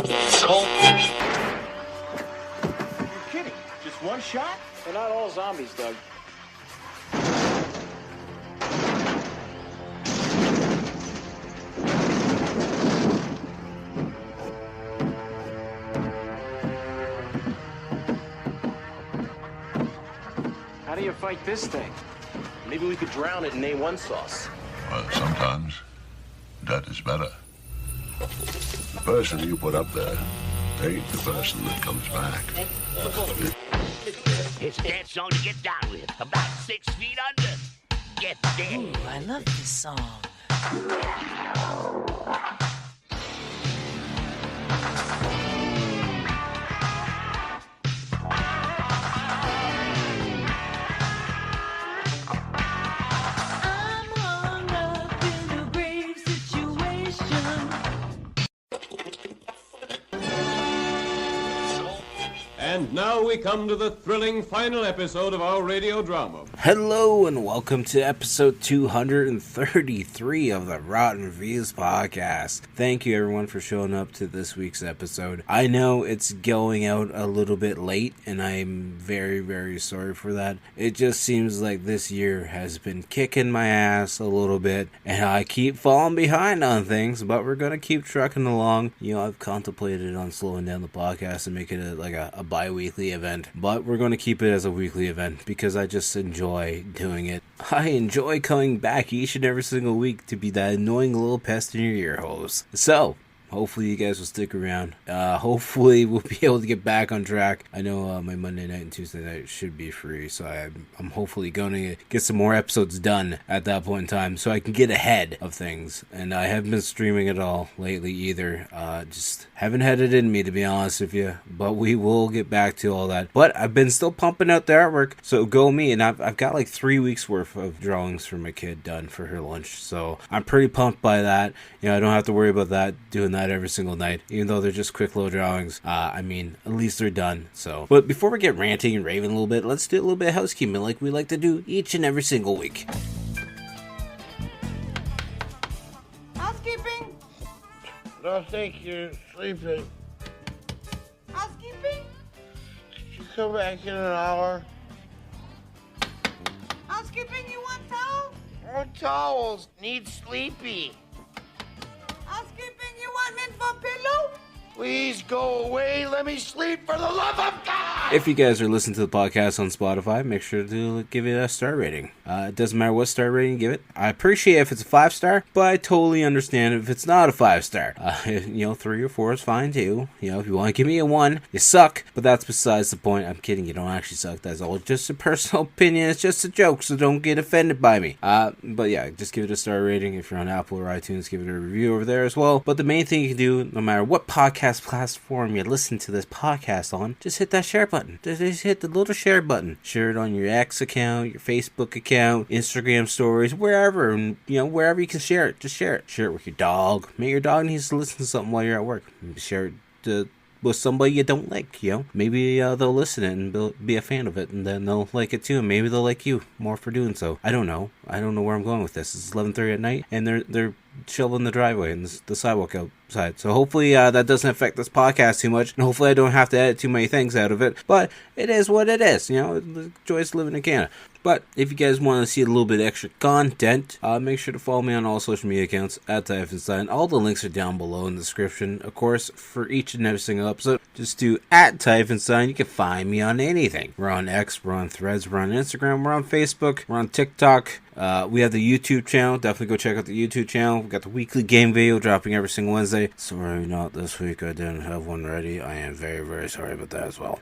Kidding? Just one shot? They're not all zombies, Doug. How do you fight this thing? Maybe we could drown it in A1 sauce. Well, sometimes that is better. The person you put up there ain't the person that comes back. It's a dance song to get down with. About 6 feet under. Get there. Ooh, I love this song. And now we come to the thrilling final episode of our radio drama. Hello and welcome to episode 233 of the Rotten Reviews podcast. Thank you everyone for showing up to this week's episode. I know it's going out a little bit late and I'm very, very sorry for that. It just seems like this year has been kicking my ass a little bit and I keep falling behind on things, but we're going to keep trucking along. You know, I've contemplated on slowing down the podcast and making it like a bi-weekly event, but we're going to keep it as a weekly event because I just enjoy doing it. I enjoy coming back each and every single week to be that annoying little pest in your ear holes. So hopefully you guys will stick around. Hopefully we'll be able to get back on track. I know my Monday night and Tuesday night should be free, so I'm hopefully going to get some more episodes done at that point in time so I can get ahead of things. And I haven't been streaming at all lately either. Just haven't had it in me, to be honest with you. But we will get back to all that. But I've been still pumping out the artwork, so go me. And I've got like 3 weeks worth of drawings for my kid done for her lunch. So I'm pretty pumped by that. You know, I don't have to worry about that, doing that every single night, even though they're just quick little drawings. I mean, at least they're done. So, but before we get ranting and raving a little bit, let's do a little bit of housekeeping like we like to do each and every single week. Housekeeping? Don't think you're sleeping. Housekeeping? Could you come back in an hour? Housekeeping, you want towel? More towels. Need sleepy. Housekeeping, you want mint for pillow? Please go away. Let me sleep for the love of God. If you guys are listening to the podcast on Spotify, make sure to give it a star rating. It doesn't matter what star rating you give it. I appreciate if it's a 5-star, but I totally understand if it's not a 5-star. 3 or 4 is fine too. You know, if you want to give me a 1, you suck, but that's besides the point. I'm kidding, you don't actually suck. That's all just a personal opinion. It's just a joke, so don't get offended by me. But yeah, just give it a star rating. If you're on Apple or iTunes, give it a review over there as well. But the main thing you can do, no matter what podcast platform you listen to this podcast on, just hit that share button. Just hit the little share button. Share it on your X account, your Facebook account, Instagram stories, wherever, and wherever you can share it. Just share it. Share it with your dog. Maybe your dog needs to listen to something while you're at work. Maybe share it with somebody you don't like, Maybe they'll listen it and be a fan of it, and then they'll like it too, and maybe they'll like you more for doing so. I don't know where I'm going with this. It's 11:30 at night, and they're shoveling the driveway and the sidewalk outside. So hopefully that doesn't affect this podcast too much, and hopefully I don't have to edit too many things out of it. But it is what it is, The joys of living in Canada. But if you guys want to see a little bit extra content, make sure to follow me on all social media accounts at Typhonstein. All the links are down below in the description. Of course, for each and every single episode, just do at Typhonstein. You can find me on anything. We're on X, we're on Threads, we're on Instagram, we're on Facebook, we're on TikTok. We have the YouTube channel. Definitely go check out the YouTube channel. We got the weekly game video dropping every single Wednesday. Sorry, not this week. I didn't have one ready. I am very, very sorry about that as well.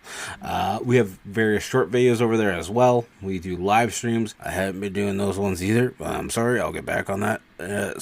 We have various short videos over there as well. We do live streams. I haven't been doing those ones either. I'm sorry. I'll get back on that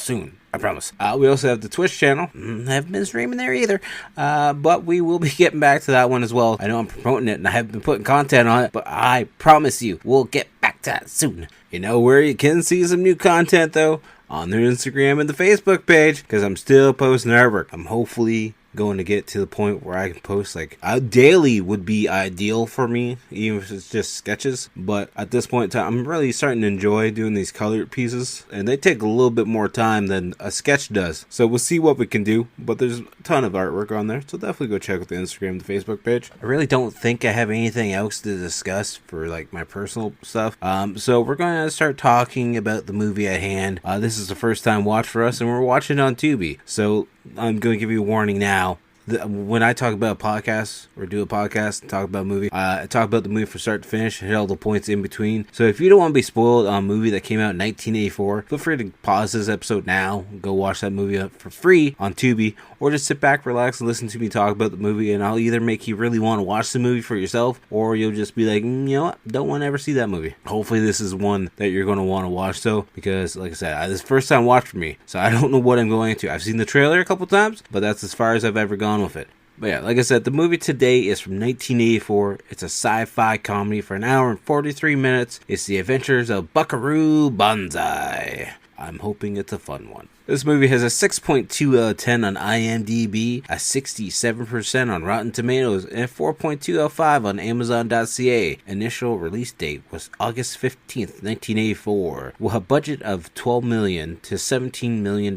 soon. I promise. We also have the Twitch channel. I haven't been streaming there either. But we will be getting back to that one as well. I know I'm promoting it and I haven't been putting content on it, but I promise you, we'll get back to that soon. You know where you can see some new content though? On their Instagram and the Facebook page, because I'm still posting artwork. I'm hopefully going to get to the point where I can post like daily would be ideal for me, even if it's just sketches. But at this point in time, I'm really starting to enjoy doing these colored pieces, and they take a little bit more time than a sketch does. So we'll see what we can do, but there's a ton of artwork on there, so definitely go check out the Instagram, the Facebook page. I really don't think I have anything else to discuss for like my personal stuff. So we're going to start talking about the movie at hand. This is the first time watch for us, and we're watching on Tubi. So I'm going to give you a warning now. When I talk about a podcast or do a podcast and talk about a movie, I talk about the movie from start to finish, hit all the points in between. So if you don't want to be spoiled on a movie that came out in 1984, feel free to pause this episode now, go watch that movie up for free on Tubi, or just sit back, relax, and listen to me talk about the movie, and I'll either make you really want to watch the movie for yourself, or you'll just be like, you know what, don't want to ever see that movie. Hopefully this is one that you're going to want to watch, though, because like I said, this is first time watch for me, so I don't know what I'm going into. I've seen the trailer a couple times, but that's as far as I've ever gone with it. But yeah, like I said, the movie today is from 1984. It's a sci-fi comedy for an hour and 43 minutes. It's The Adventures of Buckaroo Banzai. I'm hoping it's a fun one. This movie has a 6.2 out of 10 on IMDb, a 67% on Rotten Tomatoes, and a 4.2 out of 5 on Amazon.ca. Initial release date was August 15th, 1984, with a budget of $12 million to $17 million.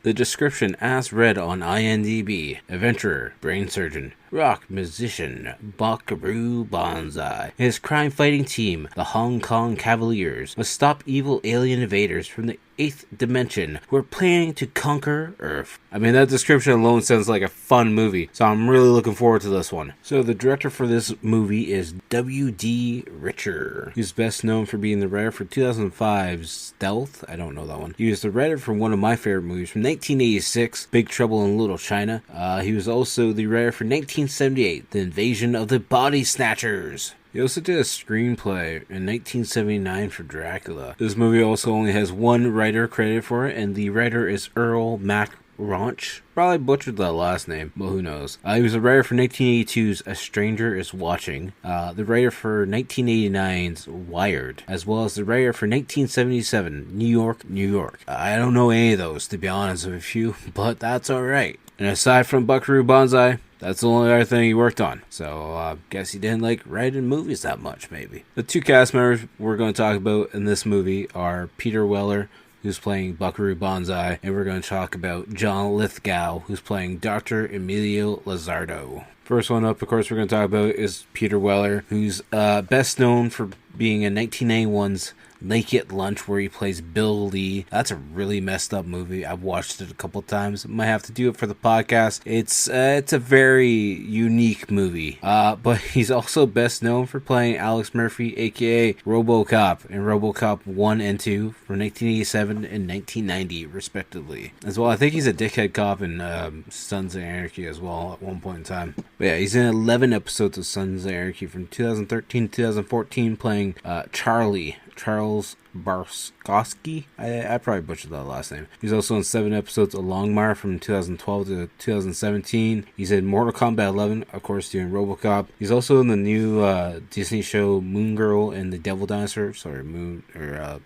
The description as read on IMDb: adventurer, brain surgeon, rock musician, Buckaroo Banzai. His crime-fighting team, the Hong Kong Cavaliers, must stop evil alien invaders from the 8th dimension who are planning to conquer Earth. I mean, that description alone sounds like a fun movie, so I'm really looking forward to this one. So the director for this movie is W.D. Richer. He's best known for being the writer for 2005's Stealth. I don't know that one. He was the writer for one of my favorite movies from 1986, Big Trouble in Little China. He was also the writer for 1978, The Invasion of the Body Snatchers. He also did a screenplay in 1979 for Dracula. This movie also only has one writer credited for it, and the writer is Earl MacRauch. Probably butchered that last name, but who knows. He was the writer for 1982's A Stranger is Watching, the writer for 1989's Wired, as well as the writer for 1977, New York, New York. I don't know any of those, to be honest with you, but that's alright. And aside from Buckaroo Banzai, that's the only other thing he worked on. So, guess he didn't like writing movies that much, maybe. The two cast members we're going to talk about in this movie are Peter Weller, who's playing Buckaroo Banzai, and we're going to talk about John Lithgow, who's playing Dr. Emilio Lizardo. First one up, of course, we're going to talk about is Peter Weller, who's best known for being in 1991's Naked Lunch, where he plays Bill Lee. That's a really messed up movie. I've watched it a couple times. Might have to do it for the podcast. It's a very unique movie. But he's also best known for playing Alex Murphy, aka RoboCop, in RoboCop 1 and 2 from 1987 and 1990, respectively. As well, I think he's a dickhead cop in Sons of Anarchy as well at one point in time. But yeah, he's in 11 episodes of Sons of Anarchy from 2013 to 2014, playing Charles Barskowski. I probably butchered that last name. He's also in 7 episodes of Longmire from 2012 to 2017. He's in Mortal Kombat 11, of course, doing RoboCop. He's also in the new Disney show Moon Girl and the Devil Dinosaur.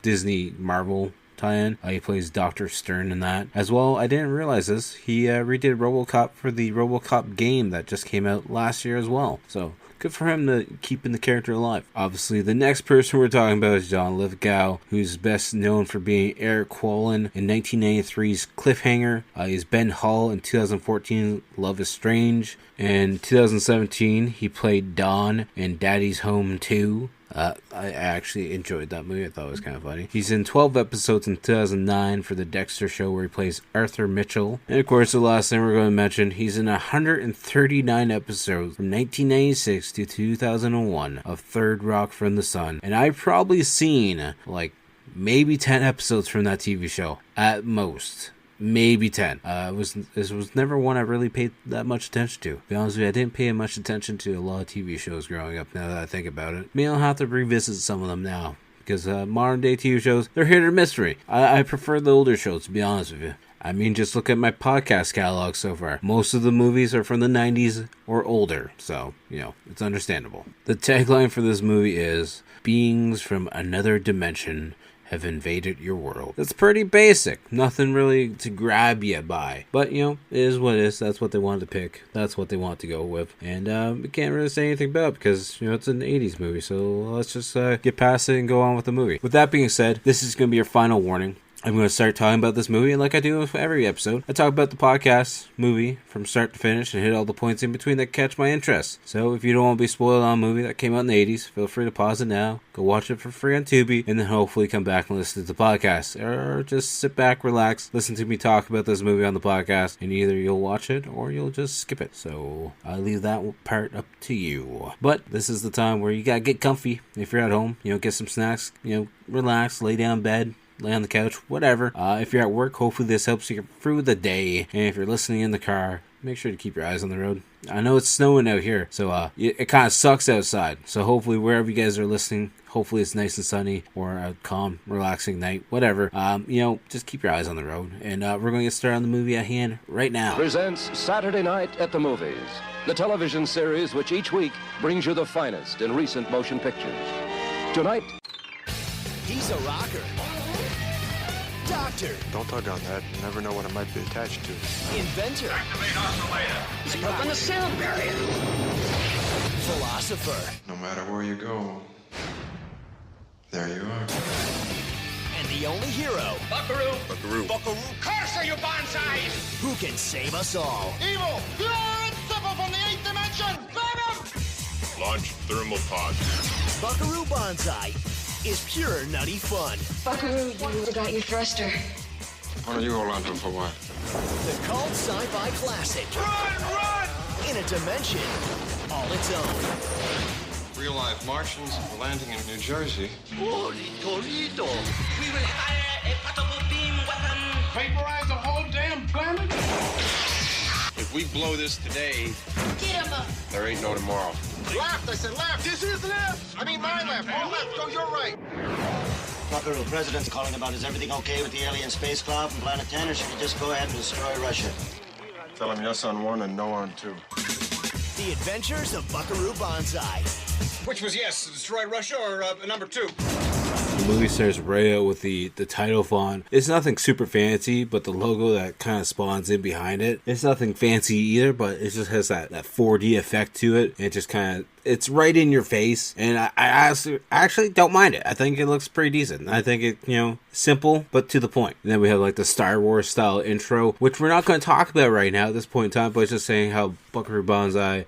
Disney Marvel tie-in. He plays Dr. Stern in that. As well, I didn't realize this, he redid RoboCop for the RoboCop game that just came out last year as well. So, good for him to keeping the character alive. Obviously, the next person we're talking about is John Lithgow, who's best known for being Eric Quallen in 1993's Cliffhanger. He's Ben Hull in 2014's Love is Strange. In 2017, he played Don in Daddy's Home 2. I actually enjoyed that movie. I thought it was kind of funny. He's in 12 episodes in 2009 for The Dexter Show, where he plays Arthur Mitchell. And of course, the last thing we're going to mention, he's in 139 episodes from 1996 to 2001 of Third Rock from the Sun. And I've probably seen like maybe 10 episodes from that TV show at most. Maybe 10. This was never one I really paid that much attention to. To be honest with you, I didn't pay much attention to a lot of TV shows growing up, now that I think about it. Maybe I'll have to revisit some of them now, because modern day TV shows, they're hit or miss for me. I prefer the older shows, to be honest with you. I mean, just look at my podcast catalog so far. Most of the movies are from the 90s or older, so, it's understandable. The tagline for this movie is, beings from another dimension have invaded your world. It's pretty basic. Nothing really to grab you by. But, you know, it is what it is. That's what they wanted to pick. That's what they want to go with. And we can't really say anything about it because, you know, it's an 80s movie. So let's just get past it and go on with the movie. With that being said, this is going to be your final warning. I'm going to start talking about this movie, and like I do with every episode, I talk about the podcast movie from start to finish and hit all the points in between that catch my interest. So if you don't want to be spoiled on a movie that came out in the 80s, feel free to pause it now, go watch it for free on Tubi, and then hopefully come back and listen to the podcast. Or just sit back, relax, listen to me talk about this movie on the podcast, and either you'll watch it or you'll just skip it. So I'll leave that part up to you. But this is the time where you got to get comfy. If you're at home, you know, get some snacks, you know, relax, lay down in bed, lay on the couch, whatever. If you're at work, hopefully this helps you get through the day. And if you're listening in the car, make sure to keep your eyes on the road. I know it's snowing out here, so it kind of sucks outside. So hopefully wherever you guys are listening, hopefully it's nice and sunny or a calm, relaxing night, whatever. You know, just keep your eyes on the road. And we're going to get started on the movie at hand right now. Presents Saturday Night at the Movies, the television series which each week brings you the finest in recent motion pictures. Tonight, he's a rocker. Doctor. Don't tug on that. You never know what it might be attached to. Inventor. Activate oscillator. He's broken the sound barrier. Philosopher. No matter where you go, there you are. And the only hero. Buckaroo. Buckaroo. Buckaroo. Curse you, Banzai! Who can save us all. Evil! Pure and simple from the 8th dimension! Venom! Launch thermal pod. Buckaroo Banzai is pure nutty fun. Buckaroo, you forgot your thruster. Why don't you hold on to him for what? The cult sci-fi classic. Run! In a dimension all its own. Real life Martians landing in New Jersey. Torito! We will fire a portable beam weapon! Vaporize the whole damn planet? If we blow this today, Get him up. there ain't no tomorrow. Left! I said left! This is left! I mean my left! All left! Go your right! Buckaroo, President's calling about is everything okay with the alien space cloud from Planet 10, or should we just go ahead and destroy Russia? Tell him yes on one and no on two. The Adventures of Buckaroo Banzai. Which was yes, destroy Russia or number 2? The movie starts right out with the title font. It's nothing super fancy, but the logo that kind of spawns in behind it, it's nothing fancy either, but it just has that 4D effect to it. And it just kind of, it's right in your face, and I actually don't mind it. I think it looks pretty decent. I think it, you know, simple but to the point. And then we have like the Star Wars style intro, which we're not going to talk about right now at this point in time, but it's just saying how Buckaroo Banzai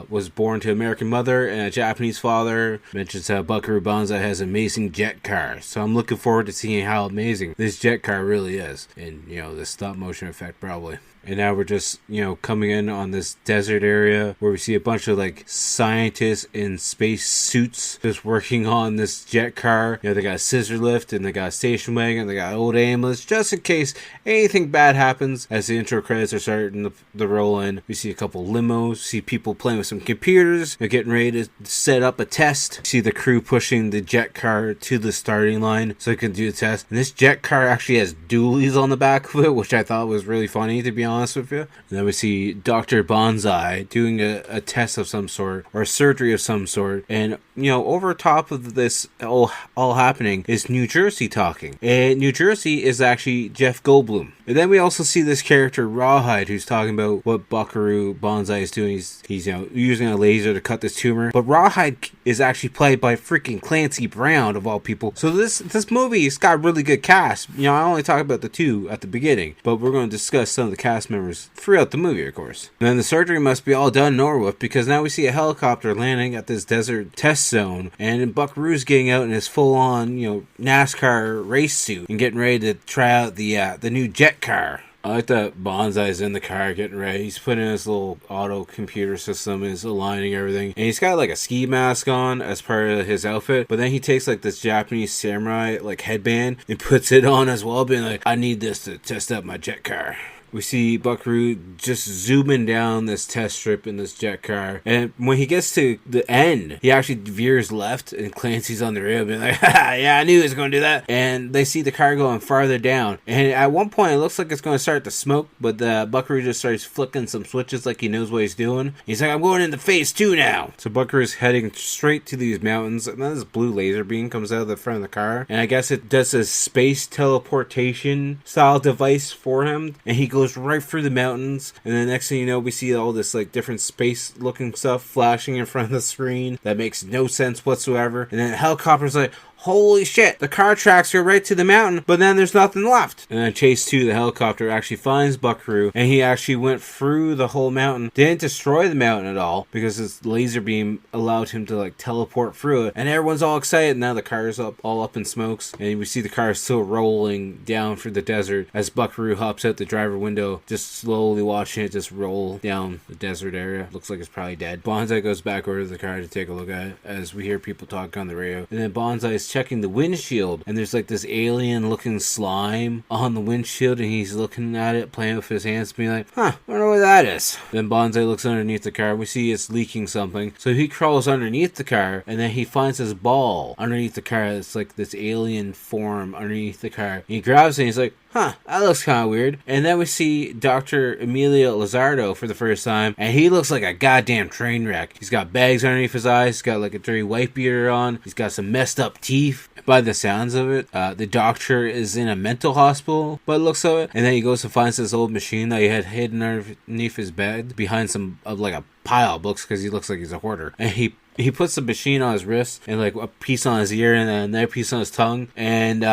was born to an American mother and a Japanese father. Mentions how Buckaroo Banzai has an amazing jet car. So I'm looking forward to seeing how amazing this jet car really is, and you know, the stop motion effect probably. And now we're just, you know, coming in on this desert area where we see a bunch of like scientists in space suits just working on this jet car. You know, they got a scissor lift and they got a station wagon, they got old ambulance just in case anything bad happens. As the intro credits are starting to roll in, we see a couple limos, see people playing with some computers. They're getting ready to set up a test. See the crew pushing the jet car to the starting line so they can do the test. And this jet car actually has dualies on the back of it, which I thought was really funny, to be honest with you. And then we see Dr. Banzai doing a test of some sort, or a surgery of some sort. And, you know, over top of this all happening is New Jersey talking. And New Jersey is actually Jeff Goldblum. And then we also see this character Rawhide, who's talking about what Buckaroo Banzai is doing. He's you know, using a laser to cut this tumor. But Rawhide is actually played by freaking Clancy Brown, of all people. So this movie's got a really good cast. You know, I only talk about the two at the beginning, but we're going to discuss some of the cast members throughout the movie, of course. And then the surgery must be all done and over with, because now we see a helicopter landing at this desert test zone, and Buckaroo's getting out in his full-on, you know, NASCAR race suit and getting ready to try out the new jet car. I like that Banzai's in the car getting ready. He's putting in his little auto computer system and he's aligning everything. And he's got like a ski mask on as part of his outfit. But then he takes like this Japanese samurai like headband and puts it on as well, being like, I need this to test out my jet car. we see Buckaroo just zooming down this test strip in this jet car. And when he gets to the end, he actually veers left and Clancy's on the rail being like, haha, yeah, I knew he was going to do that. And they see the car going farther down. And at one point, it looks like it's going to start to smoke, but the Buckaroo just starts flicking some switches like he knows what he's doing. He's like, I'm going into phase 2 now. So Buckaroo's heading straight to these mountains, and then this blue laser beam comes out of the front of the car. And I guess it does a space teleportation style device for him. And he goes right through the mountains. And then next thing you know, we see all this like different space looking stuff flashing in front of the screen that makes no sense whatsoever. And then the helicopter's like, holy shit, the car tracks go right to the mountain, but then there's nothing left. And then Chase 2, the helicopter, actually finds Buckaroo, and he actually went through the whole mountain. Didn't destroy the mountain at all, because his laser beam allowed him to like teleport through it. And everyone's all excited. Now the car's all up in smokes, and we see the car still rolling down through the desert as Buckaroo hops out the driver window, just slowly watching it just roll down the desert area. Looks like it's probably dead. Banzai goes back over to the car to take a look at it as we hear people talk on the radio. And then Banzai is checking the windshield, and there's like this alien looking slime on the windshield, and he's looking at it, playing with his hands, being like, I wonder what that is. Then Banzai looks underneath the car. We see it's leaking something, so he crawls underneath the car, and then he finds his ball underneath the car. It's like this alien form underneath the car. And he grabs it, and he's like, that looks kind of weird. And then we see Dr. Emilio Lizardo for the first time, and he looks like a goddamn train wreck. He's got bags underneath his eyes, he's got like a dirty white beater on, he's got some messed up teeth. By the sounds of it, the doctor is in a mental hospital, by the looks of it. And then he goes and finds this old machine that he had hidden underneath his bed, behind some of like a pile of books, because he looks like he's a hoarder. And he puts the machine on his wrist, and like a piece on his ear, and then another piece on his tongue. And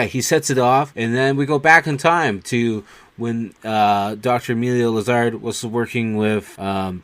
he sets it off. And then we go back in time to when Dr. Emilio Lizard was working with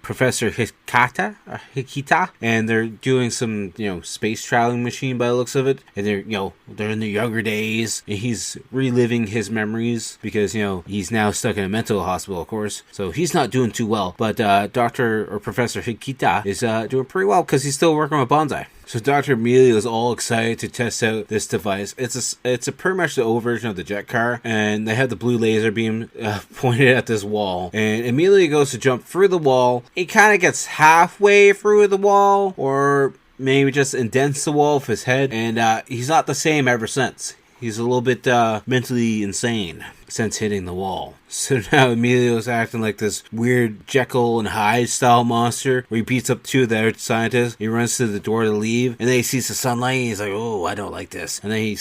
Professor Hikita, and they're doing some, space traveling machine by the looks of it. And they're in their younger days, and he's reliving his memories because, he's now stuck in a mental hospital, of course. So he's not doing too well. But Professor Hikita is doing pretty well because he's still working with Banzai. So Dr. Emilio is all excited to test out this device. It's a pretty much the old version of the jet car, and they have the blue laser beam pointed at this wall. And Emilio goes to jump through the wall. He kind of gets halfway through the wall, or maybe just indents the wall with his head, and he's not the same ever since. He's a little bit mentally insane since hitting the wall. So now Emilio's acting like this weird Jekyll and Hyde style monster where he beats up two of the other scientists. He runs to the door to leave, and then he sees the sunlight, and he's like, oh, I don't like this. And then he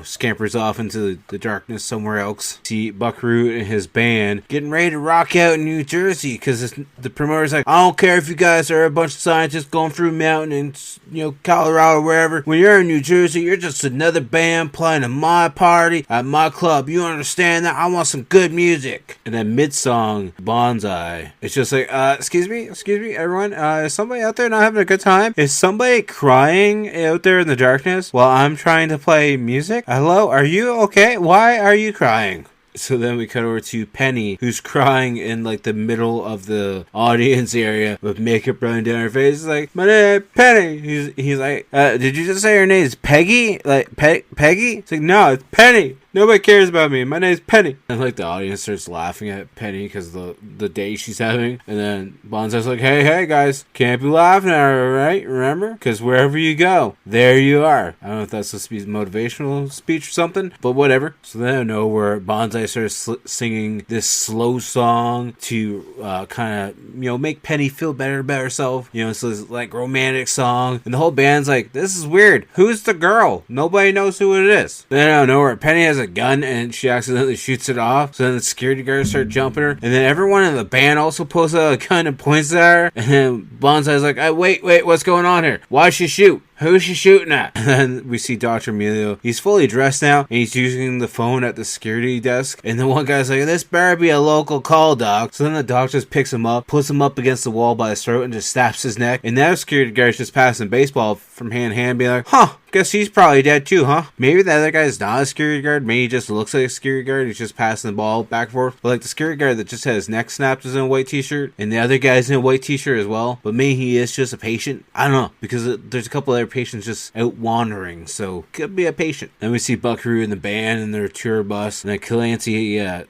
scampers off into the darkness somewhere else. See Buckaroo and his band getting ready to rock out in New Jersey, because the promoter's like, I don't care if you guys are a bunch of scientists going through mountains, Colorado, wherever. When you're in New Jersey, you're just another band playing at my party, at my club. You understand that? I want some good music. And then mid-song, Banzai, it's just like, excuse me, everyone, is somebody out there not having a good time? Is somebody crying out there in the darkness while I'm trying to play music? Hello, are you okay? Why are you crying? So then we cut over to Penny, who's crying in like the middle of the audience area with makeup running down her face. It's like, my name is Penny. He's like, did you just say your name is Peggy? Like, Peggy? It's like, no, it's Penny. Nobody cares about me. My name's Penny. And like the audience starts laughing at Penny because of the day she's having. And then Banzai's like, hey guys, can't be laughing at her, right? Remember? Because wherever you go, there you are. I don't know if that's supposed to be a motivational speech or something, but whatever. So then I know where Banzai starts singing this slow song to kind of, make Penny feel better about herself. So it's like romantic song. And the whole band's like, this is weird. Who's the girl? Nobody knows who it is. Then I don't know where Penny has a gun and she accidentally shoots it off. So then the security guards start jumping her. And then everyone in the band also pulls out a gun and points at her. And then Banzai's like, wait, what's going on here? Why'd she shoot? Who's she shooting at? And then we see Dr. Emilio. He's fully dressed now, and he's using the phone at the security desk. And then one guy's like, this better be a local call, doc. So then the doc just picks him up, puts him up against the wall by his throat, and just snaps his neck. And now security guard's just passing baseball from hand to hand, being like, guess he's probably dead too, huh? Maybe the other guy's not a security guard. Maybe he just looks like a security guard. He's just passing the ball back and forth. But like the security guard that just had his neck snapped is in a white t-shirt, and the other guy's in a white t-shirt as well. But maybe he is just a patient. I don't know, because there's a couple other other patients just out wandering, so could be a patient. Then we see Buckaroo and the band in their tour bus, and then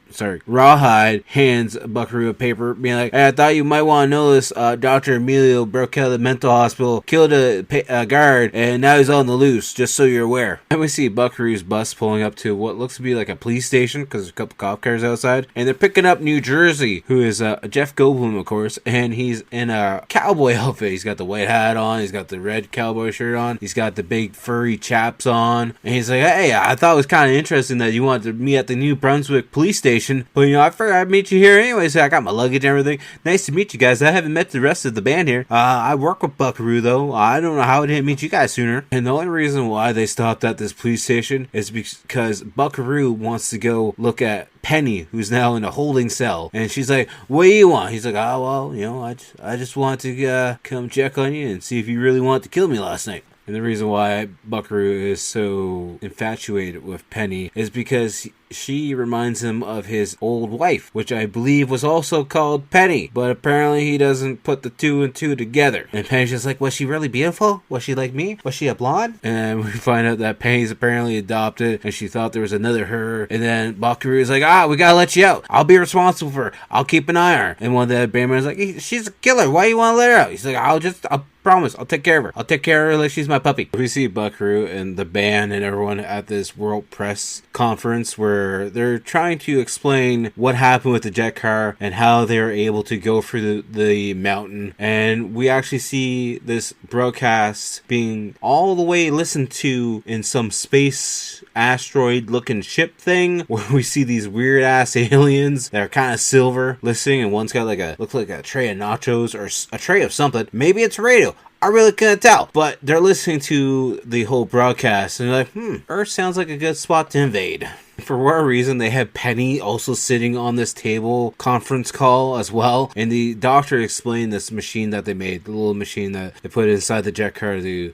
Rawhide hands Buckaroo a paper, being like, hey, I thought you might want to know this. Dr. Emilio broke out of the mental hospital, killed a guard, and now he's on the loose, just so you're aware. And we see Buckaroo's bus pulling up to what looks to be like a police station, because there's a couple cop cars outside, and they're picking up New Jersey, who is Jeff Goldblum, of course, and he's in a cowboy outfit. He's got the white hat on, he's got the red cowboy shirt on, he's got the big furry chaps on, and he's like, hey, I thought it was kind of interesting that you wanted to meet at the New Brunswick police station, but I figured I'd meet you here anyway, so I got my luggage and everything. Nice to meet you guys. I haven't met the rest of the band here. I work with Buckaroo, though. I don't know how I didn't meet you guys sooner. And the only reason why they stopped at this police station is because Buckaroo wants to go look at Penny, who's now in a holding cell, and she's like, what do you want? He's like, oh, well, I just want to come check on you and see if you really want to kill me last night. And the reason why Buckaroo is so infatuated with Penny is because she reminds him of his old wife, which I believe was also called Penny, but apparently he doesn't put the two and two together. And Penny's just like, was she really beautiful? Was she like me? Was she a blonde? And we find out that Penny's apparently adopted, and she thought there was another her. And then Buckaroo is like, we gotta let you out. I'll be responsible for her. I'll keep an eye on her. And one of the band members is like, she's a killer. Why you want to let her out? He's like, I'll promise, I'll take care of her. I'll take care of her like she's my puppy. We see Buckaroo and the band and everyone at this World Press conference where they're trying to explain what happened with the jet car and how they were able to go through the mountain. And we actually see this broadcast being all the way listened to in some space asteroid looking ship thing, where we see these weird ass aliens that are kind of silver listening, and one's got looks like a tray of nachos or a tray of something. Maybe it's a radio. I really couldn't tell. But they're listening to the whole broadcast and they're like, Earth sounds like a good spot to invade. For whatever reason, they have Penny also sitting on this table conference call as well. And the doctor explained this machine that they made, the little machine that they put inside the jet car to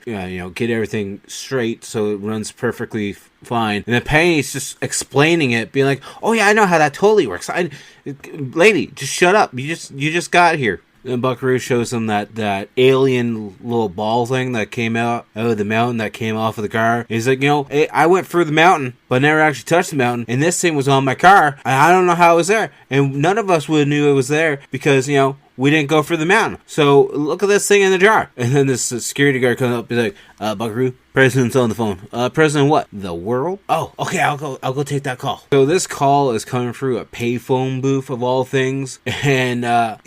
get everything straight so it runs perfectly fine. And then Penny's just explaining it, being like, oh yeah, I know how that totally works. Lady, just shut up. You just got here. And Buckaroo shows them that alien little ball thing that came out of the mountain that came off of the car. He's like, hey, I went through the mountain, but never actually touched the mountain. And this thing was on my car. And I don't know how it was there. And none of us would have knew it was there because, we didn't go through the mountain. So look at this thing in the jar. And then this security guard comes up and is like, Buckaroo, President's on the phone. President what? The world? Oh, okay, I'll go take that call. So this call is coming through a payphone booth of all things. And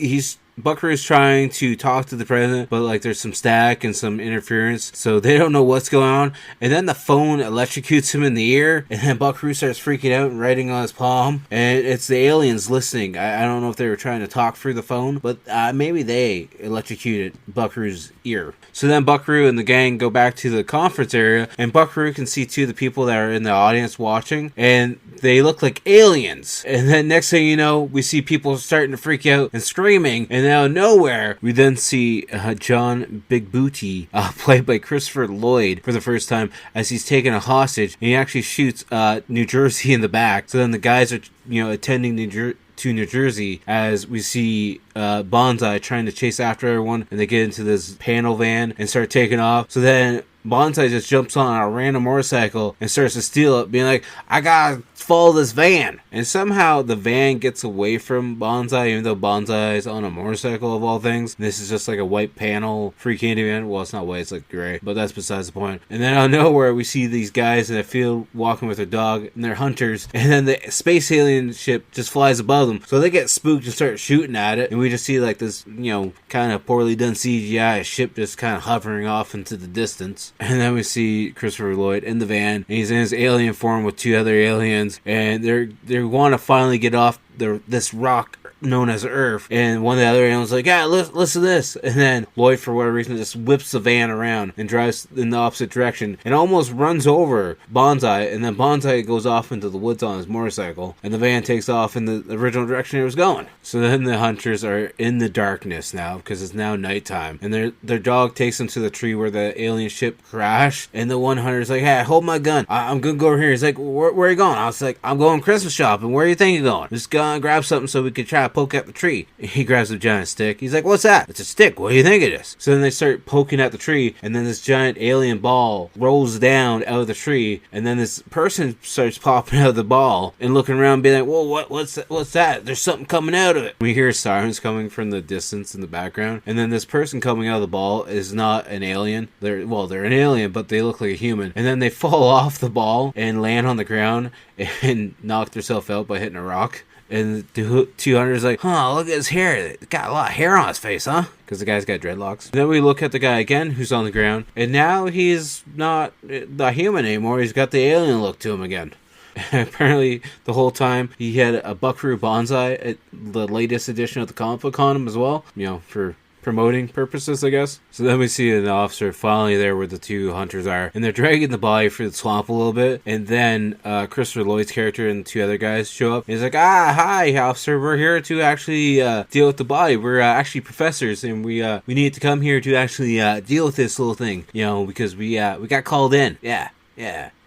Buckaroo's trying to talk to the president, but there's some static and some interference, so they don't know what's going on. And then the phone electrocutes him in the ear, and then Buckaroo starts freaking out and writing on his palm. And it's the aliens listening. I don't know if they were trying to talk through the phone, but maybe they electrocuted Buckaroo's ear. So then Buckaroo and the gang go back to the conference area, and Buckaroo can see two of the people that are in the audience watching, and they look like aliens. And then next thing you know, we see people starting to freak out and screaming, and out of nowhere, we then see John Big Booty, played by Christopher Lloyd, for the first time as he's taken a hostage, and he actually shoots New Jersey in the back. So then the guys are, attending to New Jersey as we see Banzai trying to chase after everyone, and they get into this panel van and start taking off. So then Banzai just jumps on a random motorcycle and starts to steal it, being like, I gotta follow this van. And somehow the van gets away from Banzai, even though Banzai is on a motorcycle of all things. This is just like a white panel free candy van. Well, it's not white, it's like gray, but that's besides the point. And then out of nowhere, we see these guys in a field walking with their dog, and they're hunters. And then the space alien ship just flies above them. So they get spooked and start shooting at it. And we just see this, kind of poorly done CGI ship just kind of hovering off into the distance. And then we see Christopher Lloyd in the van, and he's in his alien form with two other aliens, and they want to finally get off this rock known as Earth. And one of the other aliens like, yeah, listen to this. And then Lloyd, for whatever reason, just whips the van around and drives in the opposite direction and almost runs over Banzai. And then Banzai goes off into the woods on his motorcycle, and the van takes off in the original direction it was going. So then the hunters are in the darkness now because it's now nighttime, and their dog takes them to the tree where the alien ship crashed. And the one hunter's like, hey, hold my gun, I'm gonna go over here. He's like, where are you going? I was like, I'm going Christmas shopping. Where do you think you're going? Just go and grab something so we can try gotta poke at the tree. He grabs a giant stick. He's like, what's that? It's a stick. What do you think it is? So then they start poking at the tree, and then this giant alien ball rolls down out of the tree, and then this person starts popping out of the ball and looking around, being like, whoa, what's that? There's something coming out of it. We hear sirens coming from the distance in the background, and then this person coming out of the ball is not an alien. They're an alien, but they look like a human. And then they fall off the ball and land on the ground and knock themselves out by hitting a rock. And the 200's like, look at his hair. He's got a lot of hair on his face, huh? Because the guy's got dreadlocks. Then we look at the guy again who's on the ground, and now he's not the human anymore. He's got the alien look to him again. Apparently, the whole time he had a Buckaroo Banzai at the latest edition of the comic book on him as well. For promoting purposes, I guess. So then we see an officer finally there where the two hunters are, and they're dragging the body through the swamp a little bit, and then Christopher Lloyd's character and two other guys show up. He's like, hi officer, we're here to actually deal with the body. We're actually professors, and we need to come here to actually deal with this little thing, because we got called in. Yeah,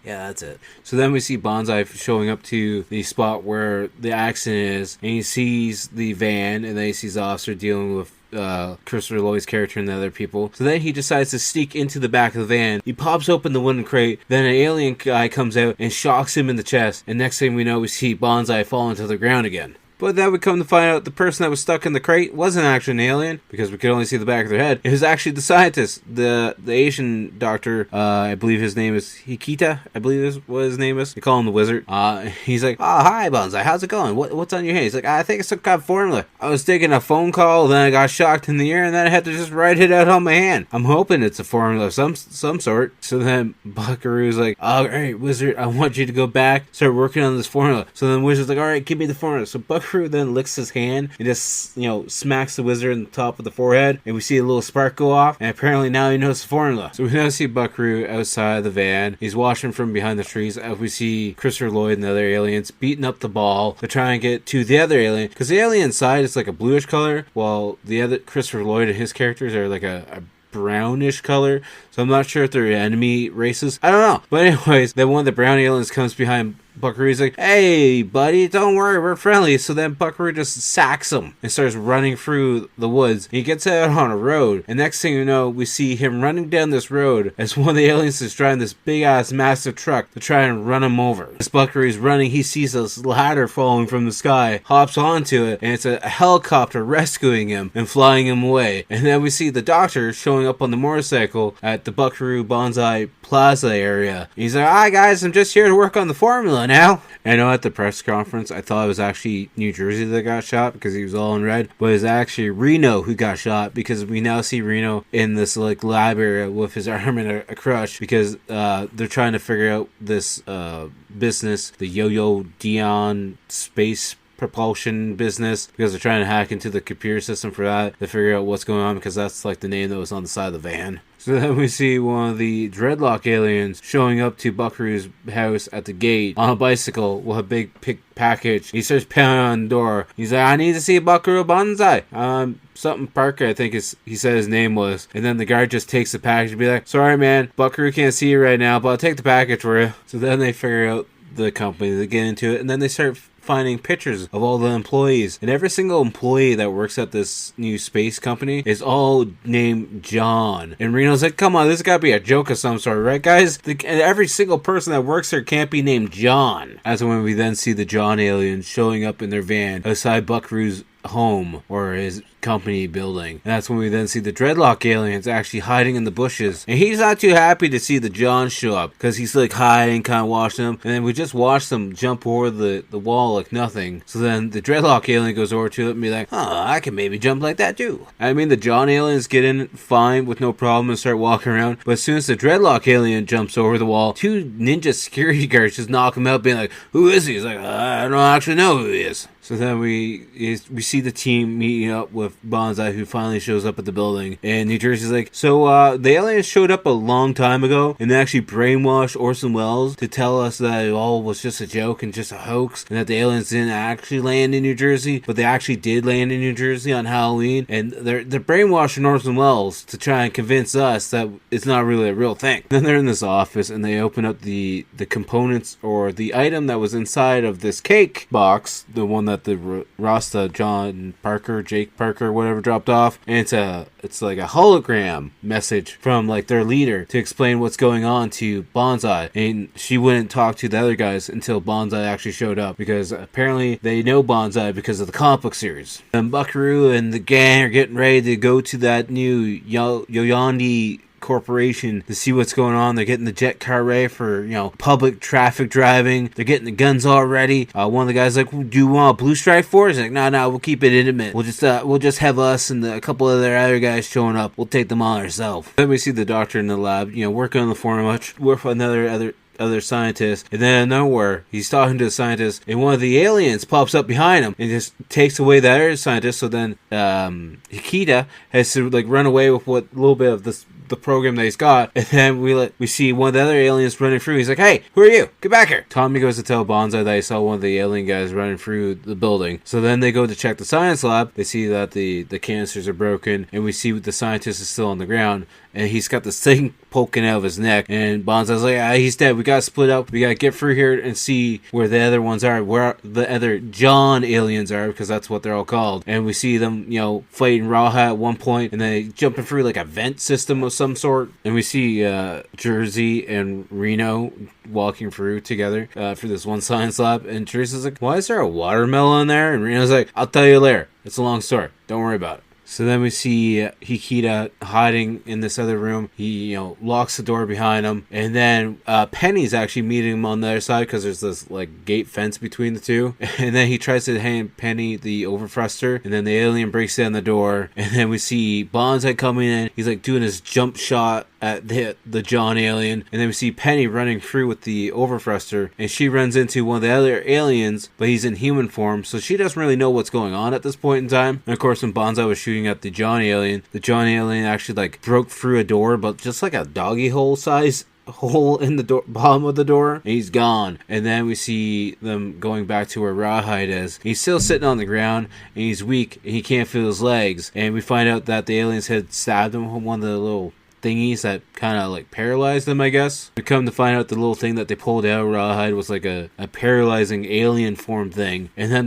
that's it. So then we see Banzai showing up to the spot where the accident is, and he sees the van, and then he sees the officer dealing with Christopher Lloyd's character and the other people. So then he decides to sneak into the back of the van. He pops open the wooden crate. Then an alien guy comes out and shocks him in the chest. And next thing we know, we see Banzai falling to the ground again. But then we come to find out the person that was stuck in the crate wasn't actually an alien, because we could only see the back of their head. It was actually the scientist, the Asian doctor. I believe his name is Hikita. I believe is what his name is. They call him the wizard. He's like, hi Banzai, how's it going? What's on your hand? He's like, I think it's some kind of formula. I was taking a phone call, then I got shocked in the ear, and then I had to just write it out on my hand. I'm hoping it's a formula of some sort. So then Buckaroo's like, all right, wizard, I want you to go back, start working on this formula. So then Wizard's like, all right, give me the formula. So Buckaroo then licks his hand and just, smacks the wizard in the top of the forehead, and we see a little spark go off, and apparently now he knows the formula. So we now see Buckaroo outside the van. He's watching from behind the trees. We see Christopher Lloyd and the other aliens beating up the ball to try and get to the other alien, because the alien inside is like a bluish color, while the other Christopher Lloyd and his characters are like a brownish color. So I'm not sure if they're enemy races. I don't know. But anyways, then one of the brown aliens comes behind Buckaroo's like, hey buddy, don't worry, we're friendly. So then Buckaroo just sacks him and starts running through the woods. He gets out on a road, and next thing you know, we see him running down this road as one of the aliens is driving this big ass massive truck to try and run him over. As Buckaroo's running, he sees this ladder falling from the sky, hops onto it, and it's a helicopter rescuing him and flying him away. And then we see the doctor showing up on the motorcycle at the Buckaroo Banzai Plaza area. He's like, hi guys, I'm just here to work on the formula now. I know at the press conference I thought it was actually New Jersey that got shot because he was all in red, but it's actually Reno who got shot, because we now see Reno in this like lab area with his arm in a crush, because they're trying to figure out this business, the Yo-Yo Dion space propulsion business, because they're trying to hack into the computer system for that to figure out what's going on, because that's like the name that was on the side of the van. So then we see one of the dreadlock aliens showing up to Buckaroo's house at the gate on a bicycle with a big package. He starts pounding on the door. He's like, I need to see Buckaroo Banzai. Something Parker, I think he said his name was. And then the guard just takes the package and be like, sorry man, Buckaroo can't see you right now, but I'll take the package for you. So then they figure out the company, they get into it, and then they start finding pictures of all the employees, and every single employee that works at this new space company is all named John. And Reno's like, come on, this has got to be a joke of some sort, right guys? Every single person that works there can't be named John. As when we then see the John aliens showing up in their van outside Buckaroo's home, or his company building. And that's when we then see the dreadlock aliens actually hiding in the bushes, and he's not too happy to see the John show up, because he's like hiding, kind of watching them, and then we just watch them jump over the wall like nothing. So then the dreadlock alien goes over to it and be like, I can maybe jump like that too. I mean, the John aliens get in fine with no problem and start walking around, but as soon as the dreadlock alien jumps over the wall, two ninja security guards just knock him out, being like, who is he? He's like, I don't actually know who he is. So then we see the team meeting up with Banzai, who finally shows up at the building. And New Jersey's like, so the aliens showed up a long time ago, and they actually brainwashed Orson Welles to tell us that it all was just a joke and just a hoax, and that the aliens didn't actually land in New Jersey, but they actually did land in New Jersey on Halloween. And they're brainwashing Orson Welles to try and convince us that it's not really a real thing. Then they're in this office, and they open up the components, or the item that was inside of this cake box, the one that that the Rasta, John Parker, Jake Parker, whatever, dropped off, and it's like a hologram message from like their leader to explain what's going on to Banzai, and she wouldn't talk to the other guys until Banzai actually showed up, because apparently they know Banzai because of the comic book series. And Buckaroo and the gang are getting ready to go to that new Yoyandi corporation to see what's going on. They're getting the jet car ready for, public traffic driving. They're getting the guns all ready. One of the guys like, do you want a blue stripe for it? He's like, no, we'll keep it intimate. We'll just have us and a couple of their other guys showing up. We'll take them all ourselves. Then we see the doctor in the lab, working on the formula with other scientists, and then out of nowhere he's talking to the scientist, and one of the aliens pops up behind him and just takes away the other scientist. So then Hikita has to like run away with what little bit of the program that he's got, and then we see one of the other aliens running through. He's like, hey, who are you? Get back here. Tommy goes to tell Banzai that he saw one of the alien guys running through the building. So then they go to check the science lab. They see that the canisters are broken, and we see the scientist is still on the ground, and he's got this thing poking out of his neck, and Banzai's like, he's dead. We gotta split up. We gotta get through here and see where the other ones are, where the other John aliens are, because that's what they're all called. And we see them, fighting Raha at one point, and they jumping through like a vent system of some sort. And we see Jersey and Reno walking through together for this one science lab, and Jersey's like, why is there a watermelon there? And Reno's like, I'll tell you later. It's a long story. Don't worry about it. So then we see Hikita hiding in this other room. He, locks the door behind him. And then Penny's actually meeting him on the other side, because there's this, like, gate fence between the two. And then he tries to hand Penny the overthruster. And then the alien breaks down the door. And then we see Banzai coming in. He's, like, doing his jump shot at the John alien. And then we see Penny running through with the overthruster. And she runs into one of the other aliens, but he's in human form. So she doesn't really know what's going on at this point in time. And, of course, when Banzai was shooting at the John alien actually like broke through a door, but just like a doggy hole size hole in the door, bottom of the door, and he's gone. And then we see them going back to where Rawhide is. He's still sitting on the ground, and he's weak, and he can't feel his legs. And we find out that the aliens had stabbed him with one of the little thingies that kind of like paralyzed them, I guess. We come to find out the little thing that they pulled out of Rawhide was like a paralyzing alien form thing. And then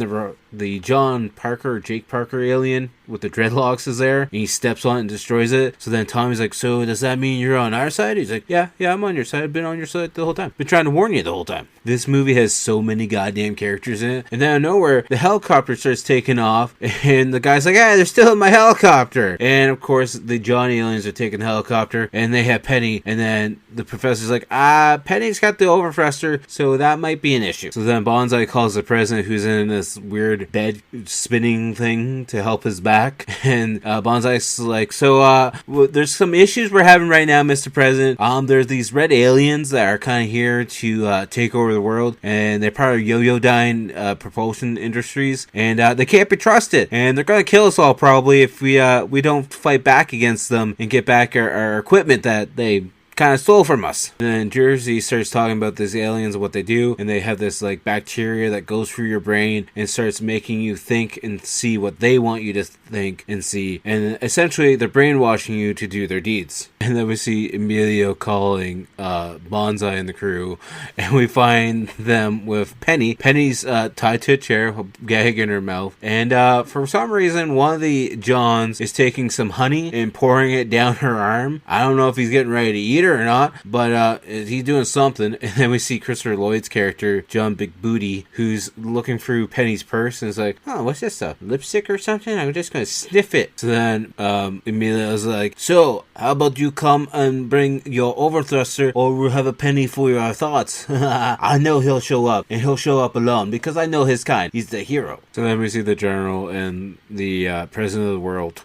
the John Parker, Jake Parker alien with the dreadlocks is there, and he steps on it and destroys it. So then Tommy's like, so does that mean you're on our side? He's like, yeah, I'm on your side. I've been on your side the whole time. Been trying to warn you the whole time. This movie has so many goddamn characters in it. And then out of nowhere, the helicopter starts taking off, and the guy's like, hey, they're still in my helicopter. And of course, the John aliens are taking the helicopter, and they have Penny, and then the professor's like, Penny's got the overthruster, so that might be an issue. So then Banzai calls the president, who's in this weird bed spinning thing, to help his back. And Banzai's like, so there's some issues we're having right now, Mr. President. There's these red aliens that are kind of here to take over the world, and they're part of Yoyodyne propulsion industries, and they can't be trusted, and they're gonna kill us all probably if we don't fight back against them and get back our equipment that they kind of stole from us. And then Jersey starts talking about these aliens and what they do, and they have this like bacteria that goes through your brain and starts making you think and see what they want you to think and see, and essentially they're brainwashing you to do their deeds. And then we see Emilio calling Banzai and the crew, and we find them with Penny. Penny's tied to a chair, gag in her mouth, and for some reason one of the Johns is taking some honey and pouring it down her arm. I don't know if he's getting ready to eat her or not, but he's doing something. And then we see Christopher Lloyd's character, John Big Booty, who's looking through Penny's purse and is like, oh, what's this stuff? Lipstick or something? I'm just gonna sniff it. So then Emilio's like, so how about you come and bring your overthruster, or we'll have a penny for your thoughts. I know he'll show up, and he'll show up alone because I know his kind. He's the hero. So then we see the general and the president of the world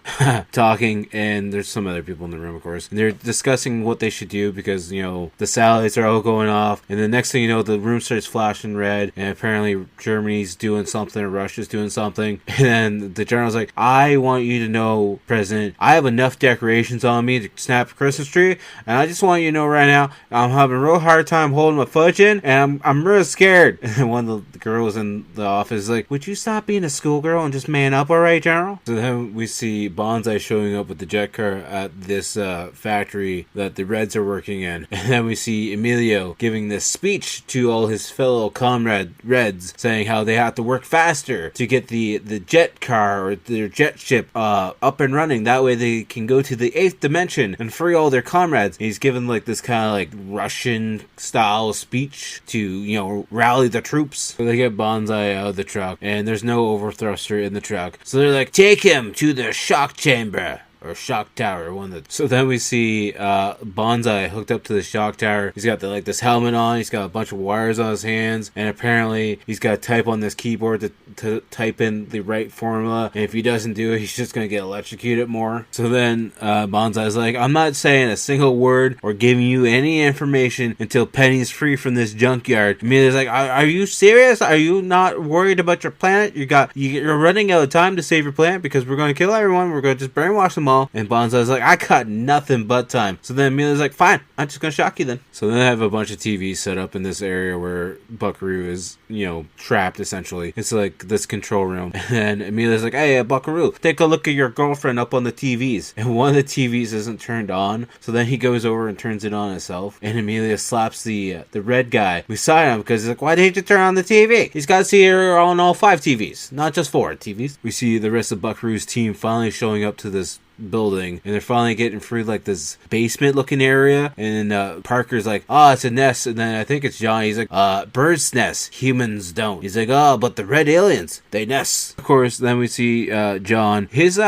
talking, and there's some other people in the room, of course, and they're discussing what they should do because, the satellites are all going off, and the next thing you know, the room starts flashing red, and apparently Germany's doing something, or Russia's doing something, and then the general's like, I want you to know, President, I have enough decorations on me to snap a Christmas tree, and I just want you to know right now, I'm having a real hard time holding my fudge in, and I'm real scared. And one of the girls in the office is like, would you stop being a schoolgirl and just man up, alright, General? So then we see Banzai showing up with the jet car at this factory that the Reds they're working in. And then we see Emilio giving this speech to all his fellow comrade Reds, saying how they have to work faster to get the jet car or their jet ship up and running. That way they can go to the 8th dimension and free all their comrades. And he's given like this kind of like Russian style speech to, you know, rally the troops. So they get Banzai out of the truck, and there's no overthruster in the truck. So they're like, take him to the shock chamber. Or shock tower, one that. So then we see Banzai hooked up to the shock tower. He's got this helmet on. He's got a bunch of wires on his hands, and apparently he's got to type on this keyboard to type in the right formula. And if he doesn't do it, he's just gonna get electrocuted more. So then Banzai's like, I'm not saying a single word or giving you any information until Penny's free from this junkyard. Amelia's like, are you serious? Are you not worried about your planet? You're running out of time to save your planet because we're going to kill everyone. We're going to just brainwash them all. And Banzai's like, I got nothing but time. So then Amelia's like, fine, I'm just gonna shock you then. So then they have a bunch of TVs set up in this area where Buckaroo is, you know, trapped essentially. It's like this control room. And Amelia's like, hey, Buckaroo, take a look at your girlfriend up on the TVs. And one of the TVs isn't turned on. So then he goes over and turns it on himself. And Amelia slaps the red guy beside him because he's like, why didn't you turn on the TV? He's got to see her on all 5 TVs, not just 4 TVs. We see the rest of Buckaroo's team finally showing up to this building, and they're finally getting through like this basement looking area, and Parker's like, oh, it's a nest, and then I think it's Johnny, he's like, birds nest, humans don't. He's like, oh, but the red aliens, they nest. Of course, then we see John, his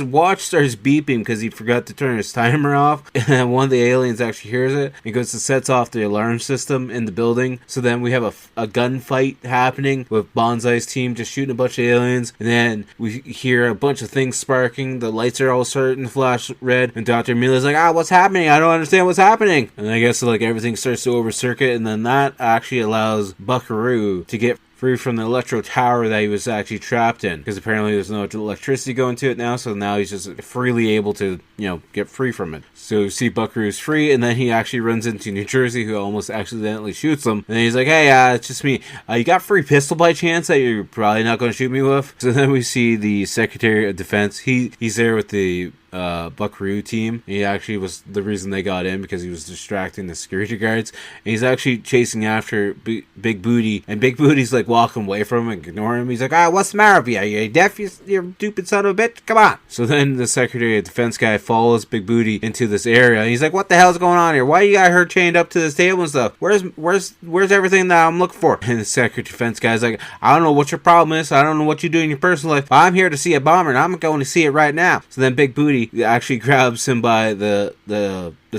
watch starts beeping because he forgot to turn his timer off, and one of the aliens actually hears it and goes to sets off the alarm system in the building. So then we have a gunfight happening with Banzai's team just shooting a bunch of aliens, and then we hear a bunch of things sparking, the lights are all starting to flash red, and Dr. Amelia's like, what's happening? I don't understand what's happening. And I guess like everything starts to over circuit, and then that actually allows Buckaroo to get free from the electro tower that he was actually trapped in, because apparently there's no electricity going to it now, so now he's just freely able to, you know, get free from it. So you see Buckaroo's free, and then he actually runs into New Jersey, who almost accidentally shoots him, and then he's like, hey, it's just me. You got a free pistol by chance that you're probably not going to shoot me with? So then we see the Secretary of Defense. He's there with the Buckaroo team. He actually was the reason they got in, because he was distracting the security guards, and he's actually chasing after Big Booty, and Big Booty's like walking away from him and ignoring him. He's like, what's the matter with you? Are you deaf, you stupid son of a bitch? Come on. So then the Secretary of Defense guy follows Big Booty into this area, and he's like, what the hell's going on here? Why you got her chained up to this table and stuff? Where's everything that I'm looking for? And the Secretary of Defense guy's like, I don't know what your problem is, I don't know what you do in your personal life, I'm here to see a bomber, and I'm going to see it right now. So then Big Booty actually grabs him by the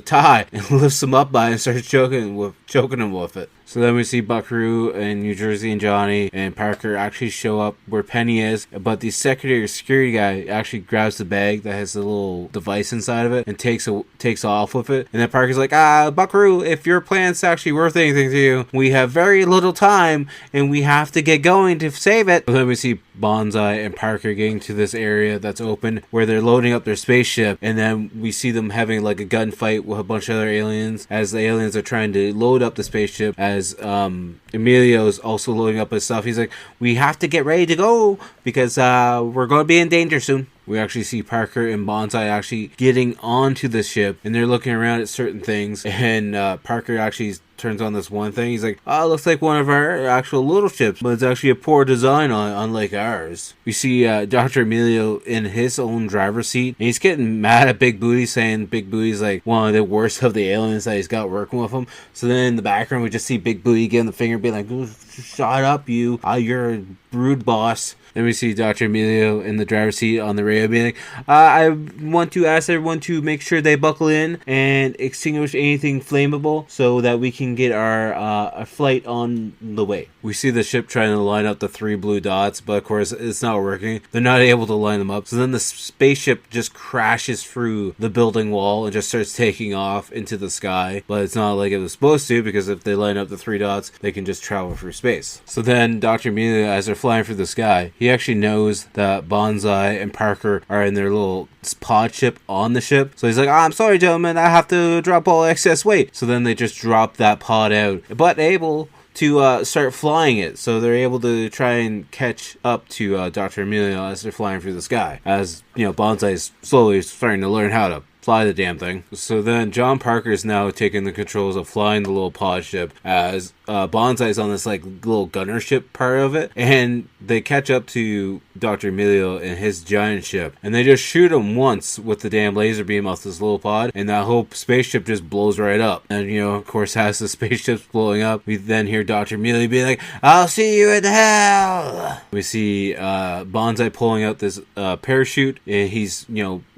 tie and lifts him up by it and starts choking him with it. So then we see Buckaroo and New Jersey and Johnny and Parker actually show up where Penny is, but the Secretary of Security guy actually grabs the bag that has the little device inside of it and takes off with it. And then Parker's like, Buckaroo, if your plan's actually worth anything to you, we have very little time and we have to get going to save it. So then we see Banzai and Parker getting to this area that's open where they're loading up their spaceship, and then we see them having like a gunfight with a bunch of other aliens as the aliens are trying to load up the spaceship, as Emilio's also loading up his stuff. He's like, we have to get ready to go because we're going to be in danger soon. We actually see Parker and Banzai actually getting onto the ship, and they're looking around at certain things, and Parker actually turns on this one thing. He's like, it looks like one of our actual little ships, but it's actually a poor design unlike ours. We see Dr. Emilio in his own driver's seat, and he's getting mad at Big Booty, saying Big Booty's like one of the worst of the aliens that he's got working with him. So then in the background, we just see Big Booty giving the finger, being like, shut up, you're a rude boss. Then we see Dr. Emilio in the driver's seat on the radio being like, I want to ask everyone to make sure they buckle in and extinguish anything flammable so that we can get our flight on the way. We see the ship trying to line up the 3 blue dots, but of course it's not working. They're not able to line them up. So then the spaceship just crashes through the building wall and just starts taking off into the sky. But it's not like it was supposed to, because if they line up the 3 dots, they can just travel through space. So then Dr. Emilio, as they're flying through the sky, he actually knows that Banzai and Parker are in their little pod ship on the ship. So he's like, I'm sorry, gentlemen, I have to drop all excess weight. So then they just drop that pod out, but able to start flying it. So they're able to try and catch up to Dr. Emilio as they're flying through the sky. As, you know, Banzai is slowly starting to learn how to fly the damn thing. So then John Parker is now taking the controls of flying the little pod ship as Banzai's on this like little gunner ship part of it, and they catch up to Dr. Emilio and his giant ship, and they just shoot him once with the damn laser beam off this little pod, and that whole spaceship just blows right up. And of course, as the spaceship's blowing up, we then hear Dr. Emilio be like, "I'll see you in hell." We see Banzai pulling out this parachute, and he's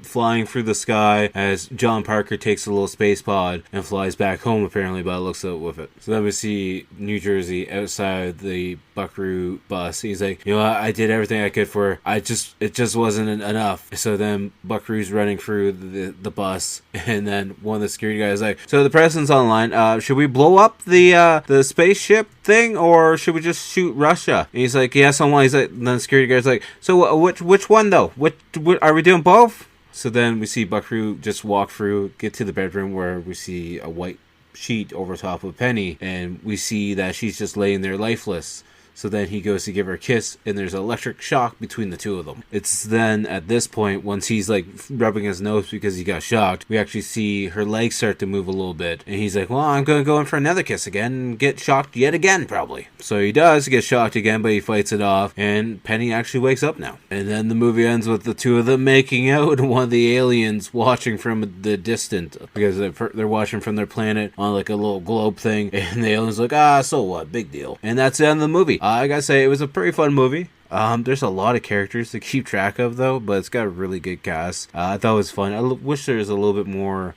flying through the sky as John Parker takes a little space pod and flies back home, apparently, by the looks of it, with it. So then we see New Jersey outside the Buckaroo bus. He's like, I did everything I could for her. It just wasn't enough. So then Buckaroo's running through the bus, and then one of the security guys is like, so the president's online. Should we blow up the spaceship thing, or should we just shoot Russia? And he's like, yes, online. He's like, then the security guy's like, so which one though? What are we doing both? So then we see Buckaroo just walk through, get to the bedroom where we see a white sheet over top of Penny, and we see that she's just laying there lifeless. So then he goes to give her a kiss, and there's an electric shock between the two of them. It's then at this point, once he's like rubbing his nose because he got shocked, we actually see her legs start to move a little bit. And he's like, well, I'm going to go in for another kiss again and get shocked yet again, probably. So he does get shocked again, but he fights it off, and Penny actually wakes up now. And then the movie ends with the two of them making out, and one of the aliens watching from the distant, because they're watching from their planet on like a little globe thing, and the alien's like, so what, big deal. And that's the end of the movie. I gotta say, it was a pretty fun movie. There's a lot of characters to keep track of, though, but it's got a really good cast. I thought it was fun. I wish there was a little bit more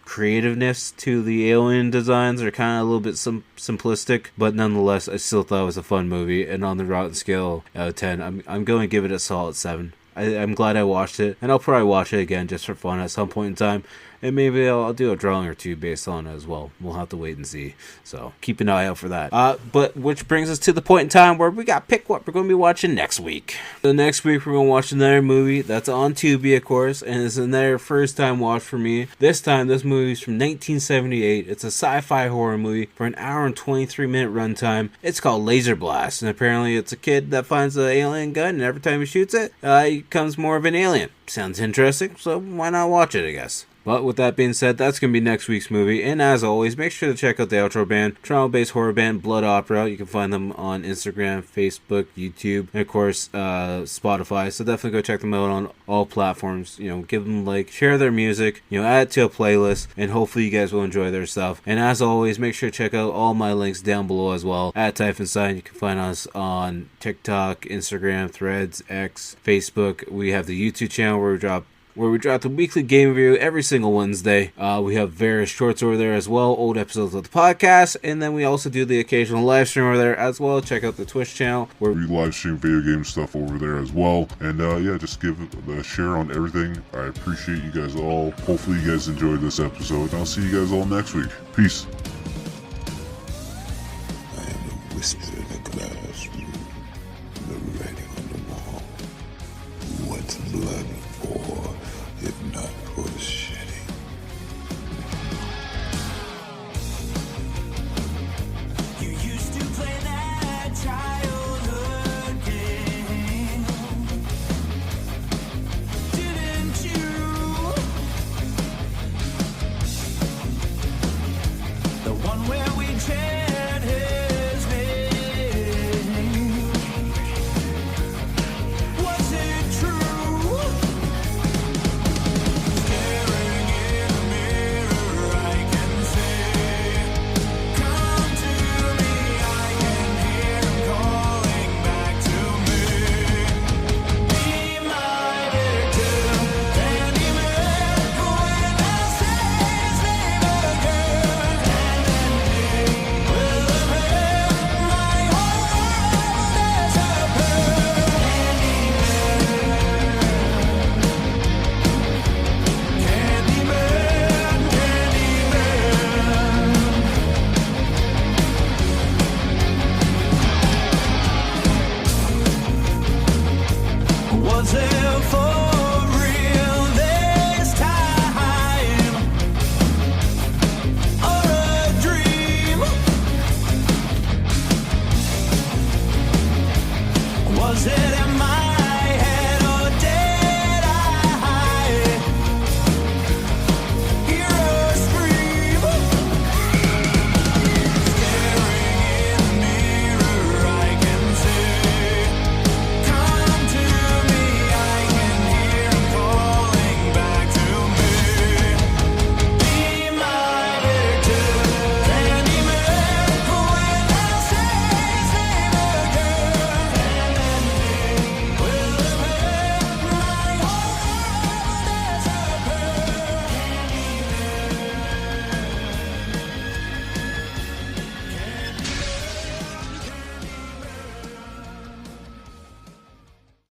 creativeness to the alien designs. They're kind of a little bit simplistic, but nonetheless, I still thought it was a fun movie. And on the Rotten scale out of 10, I'm going to give it a solid 7. I'm glad I watched it, and I'll probably watch it again just for fun at some point in time. And maybe I'll do a drawing or two based on it as well. We'll have to wait and see. So keep an eye out for that. But which brings us to the point in time where we got to pick what we're going to be watching next week. The next week we're going to watch another movie that's on Tubi, of course, and it's another first time watch for me. This time, this movie's from 1978. It's a sci-fi horror movie for an hour and 23-minute runtime. It's called Laser Blast, and apparently it's a kid that finds an alien gun, and every time he shoots it, he becomes more of an alien. Sounds interesting, so why not watch it, I guess. But with that being said, that's going to be next week's movie. And as always, make sure to check out the outro band, Toronto-based horror band Blood Opera. You can find them on Instagram, Facebook, YouTube, and of course, Spotify. So definitely go check them out on all platforms. Give them a like, share their music, add it to a playlist, and hopefully you guys will enjoy their stuff. And as always, make sure to check out all my links down below as well. At Typhon Sign, you can find us on TikTok, Instagram, Threads, X, Facebook. We have the YouTube channel where we drop the weekly game review every single Wednesday. We have various shorts over there as well, old episodes of the podcast, and then we also do the occasional live stream over there as well. Check out the Twitch channel where we live stream video game stuff over there as well. And just give a share on everything. I appreciate you guys all. Hopefully you guys enjoyed this episode, and I'll see you guys all next week. Peace. I am a whisperer.